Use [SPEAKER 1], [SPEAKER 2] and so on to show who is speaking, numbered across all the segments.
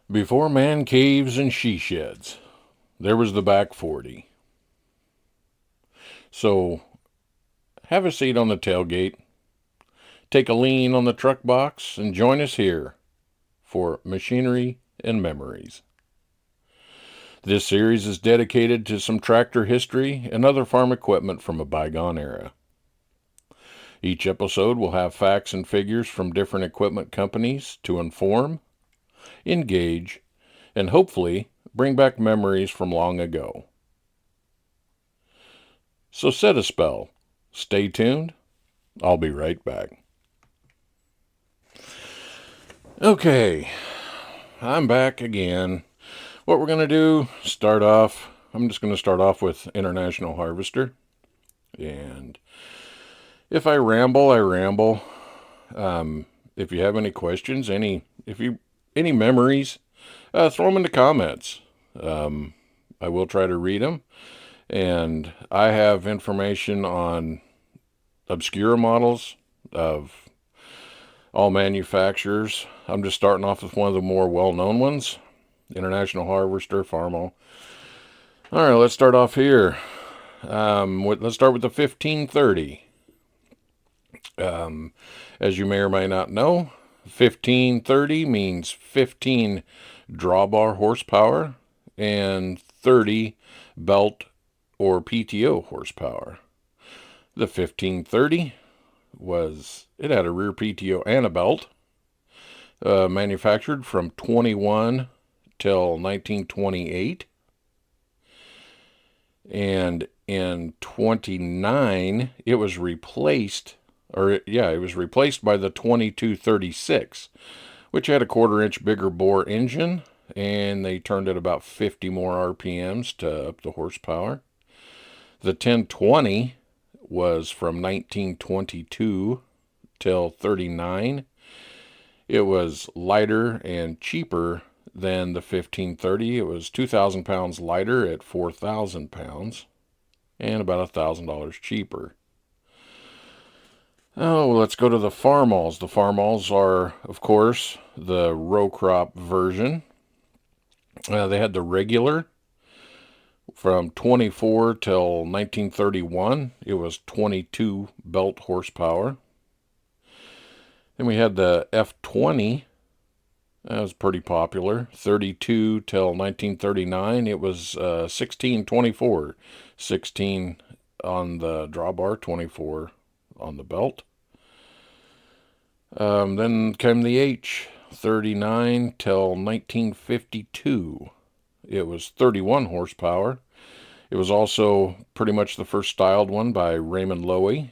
[SPEAKER 1] Before man caves and she sheds, there was the back 40. So have a seat on the tailgate, take a lean on the truck box, and join us here for Machinery and Memories. This series is dedicated to some tractor history and other farm equipment from a bygone era. Each episode will have facts and figures from different equipment companies to inform, engage, and hopefully bring back memories from long ago. So set a spell, stay tuned, I'll be right back. Okay, I'm back again. What we're going to do, I'm just going to start off with International Harvester. And if I ramble, I ramble. If you have any questions, any memories, throw them in the comments. I will try to read them. And I have information on obscure models of all manufacturers. I'm just starting off with one of the more well-known ones, International Harvester, Farmall. All right, let's start off here. Let's start with the 1530. As you may or may not know, 1530 means 15 drawbar horsepower and 30 belt or PTO horsepower. The 1530 it had a rear PTO and a belt, manufactured from 21 till 1928. And in 29, it was replaced by the 2236, which had a 1/4 inch bigger bore engine, and they turned it about 50 more RPMs to up the horsepower. The 1020 was from 1922 till 39. It was lighter and cheaper than the 1530. It was 2,000 pounds lighter at 4,000 pounds and about $1,000 cheaper. Oh, let's go to the Farmalls. The Farmalls are, of course, the row crop version. They had the regular from 24 till 1931. It was 22 belt horsepower. Then we had the F20. That was pretty popular. 32 till 1939. It was 1624. 16 on the drawbar, 24 on the belt. Then came the H, 39 till 1952. It was 31 horsepower. It was also pretty much the first styled one by Raymond Loewy.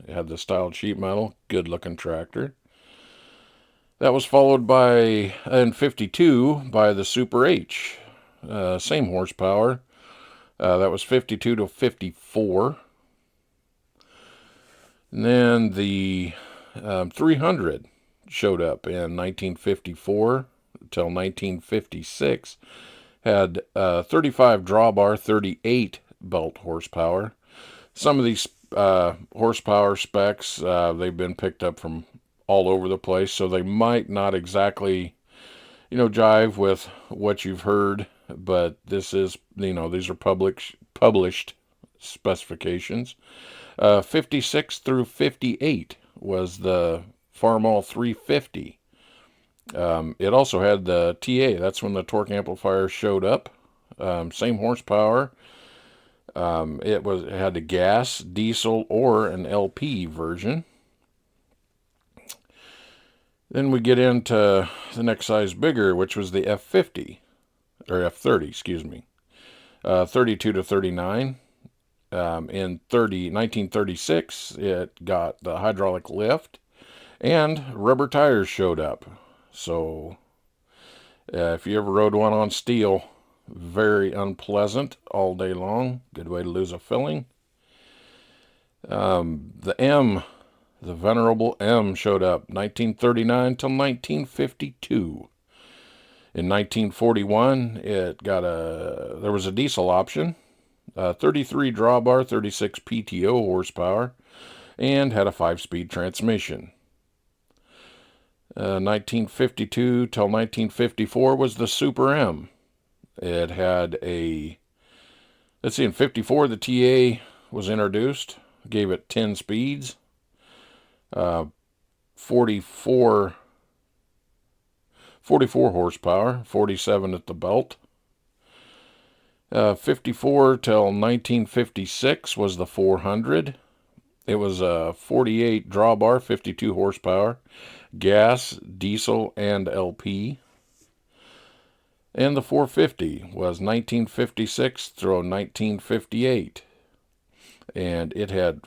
[SPEAKER 1] It had the styled sheet metal, good looking tractor. That was followed by, in 52, by the Super H. Same horsepower. That was 52 to 54. And then the 300 showed up in 1954 until 1956. Had 35 drawbar, 38 belt horsepower. Some of these horsepower specs, they've been picked up from all over the place, so they might not exactly, jive with what you've heard, but these are published specifications. 56 through 58 was the Farmall 350. It also had the TA. That's when the torque amplifier showed up. Same horsepower. It had a gas, diesel, or an LP version. Then we get into the next size bigger, which was the F50, or F30, excuse me. 32 to 39. In 1936, it got the hydraulic lift, and rubber tires showed up. So, if you ever rode one on steel, very unpleasant all day long. Good way to lose a filling. The venerable M showed up 1939 till 1952. In 1941, there was a diesel option, 33 drawbar, 36 PTO horsepower, and had a 5-speed transmission. 1952 till 1954 was the Super M. It had a, let's see, in 54 the TA was introduced, gave it 10 speeds, uh, 44 horsepower, 47 at the belt. 54 till 1956 was the 400. It was a 48 drawbar, 52 horsepower, gas, diesel, and LP. And the 450 was 1956 through 1958. And it had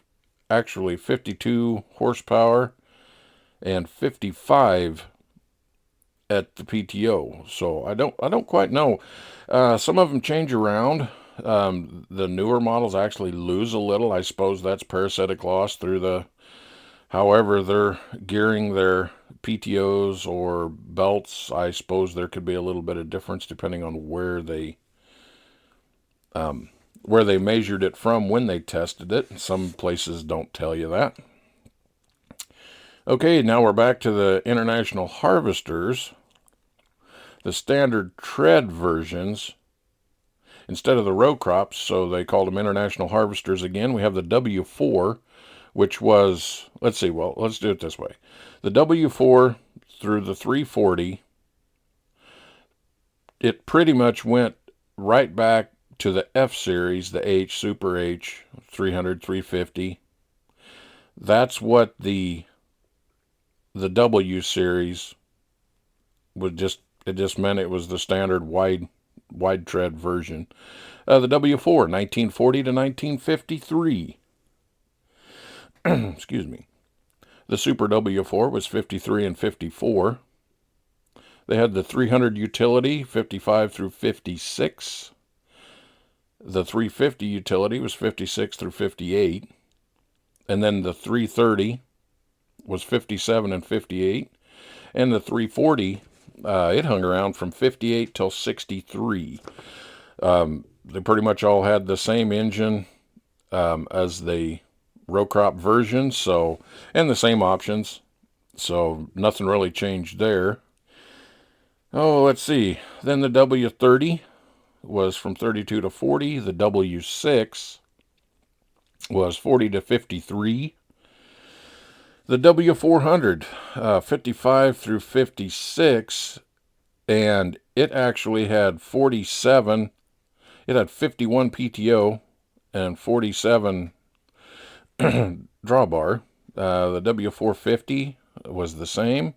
[SPEAKER 1] actually 52 horsepower and 55 at the PTO. So I don't quite know. Some of them change around. The newer models actually lose a little. I suppose that's parasitic loss through the, however they're gearing their PTOs or belts. I suppose there could be a little bit of difference depending on where they measured it from when they tested it. Some places don't tell you that. Okay, now we're back to the International Harvesters. The standard tread versions, instead of the row crops, so they called them International Harvesters again, we have the W4, which was, let's see, well, let's do it this way. The W4 through the 340, it pretty much went right back to the F series, the H, Super H, 300, 350. That's what the W series would just, it just meant it was the standard wide tread version. The W4, 1940 to 1953. Excuse me. The Super W4 was 53 and 54. They had the 300 utility, 55 through 56. The 350 utility was 56 through 58. And then the 330 was 57 and 58. And the 340, it hung around from 58 till 63. They pretty much all had the same engine as the row crop version, so, and the same options, so nothing really changed there. Oh, let's see. Then the W30 was from 32 to 40. The W6 was 40 to 53. The W400, 55 through 56, and it actually had 47. It had 51 PTO and 47 drawbar. The W450 was the same.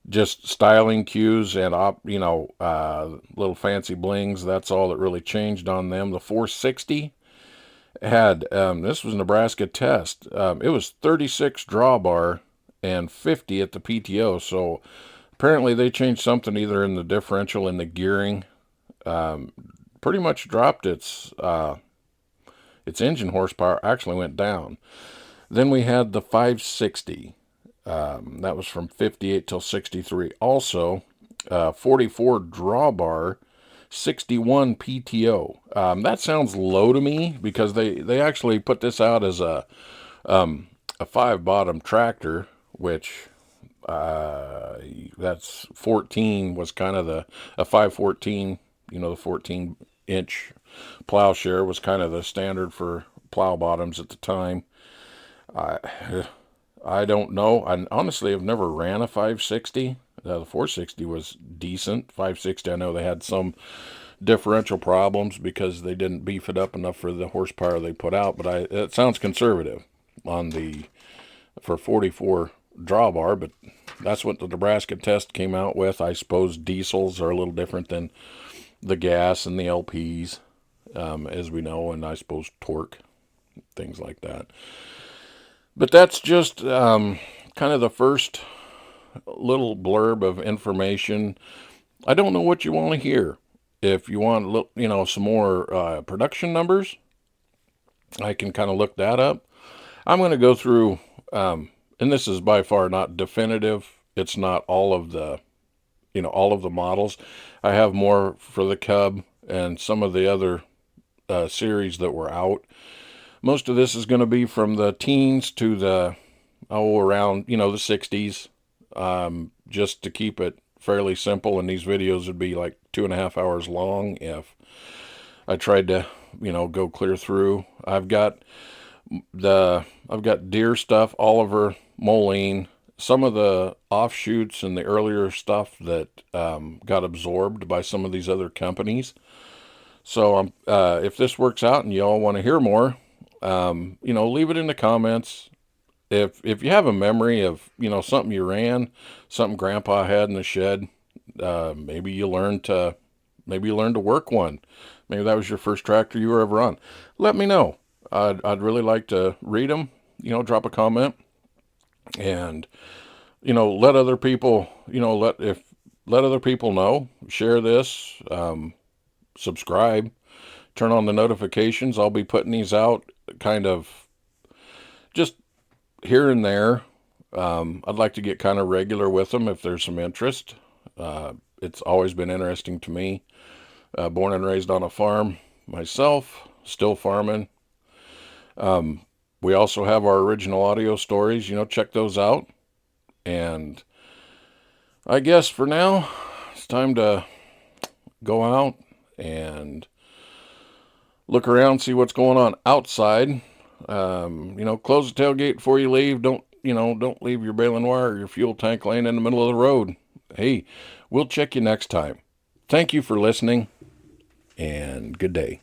[SPEAKER 1] Just styling cues and little fancy blings. That's all that really changed on them. The 460 had, this was Nebraska test. It was 36 drawbar and 50 at the PTO. So apparently they changed something either in the differential in the gearing. Pretty much dropped its engine horsepower, actually went down. Then we had the 560. That was from 58 till 63. Also, 44 drawbar, 61 PTO. That sounds low to me because they actually put this out as a 5-bottom tractor, which that's 14 was kind of a 514, the 14-inch plowshare was kind of the standard for plow bottoms at the time. I don't know. I honestly have never ran a 560. The 460 was decent. 560, I know they had some differential problems because they didn't beef it up enough for the horsepower they put out. But it sounds conservative for 44 drawbar. But that's what the Nebraska test came out with. I suppose diesels are a little different than the gas and the LPs, as we know, and I suppose torque, things like that. But that's just kind of the first little blurb of information. I don't know what you want to hear. If you want, some more production numbers, I can kind of look that up. I'm going to go through, and this is by far not definitive. It's not all of the models. I have more for the Cub and some of the other series that were out. Most of this is going to be from the teens to the, around, the 60s. just to keep it fairly simple. And these videos would be like 2.5 hours long if I tried to, go clear through. I've got deer stuff, Oliver, Moline, some of the offshoots and the earlier stuff that got absorbed by some of these other companies. So if this works out and you all want to hear more, leave it in the comments. If you have a memory of something you ran, something Grandpa had in the shed, maybe you learned to work one. Maybe that was your first tractor you were ever on. Let me know. I'd really like to read them. Drop a comment and let other people let other people know. Share this. Subscribe. Turn on the notifications. I'll be putting these out kind of just here and there. I'd like to get kind of regular with them if there's some interest. It's always been interesting to me. Born and raised on a farm myself, still farming. We also have our original audio stories, check those out. And I guess for now, it's time to go out and look around, see what's going on outside. Close the tailgate before you leave. Don't leave your baling wire or your fuel tank laying in the middle of the road. Hey, we'll check you next time. Thank you for listening, and good day.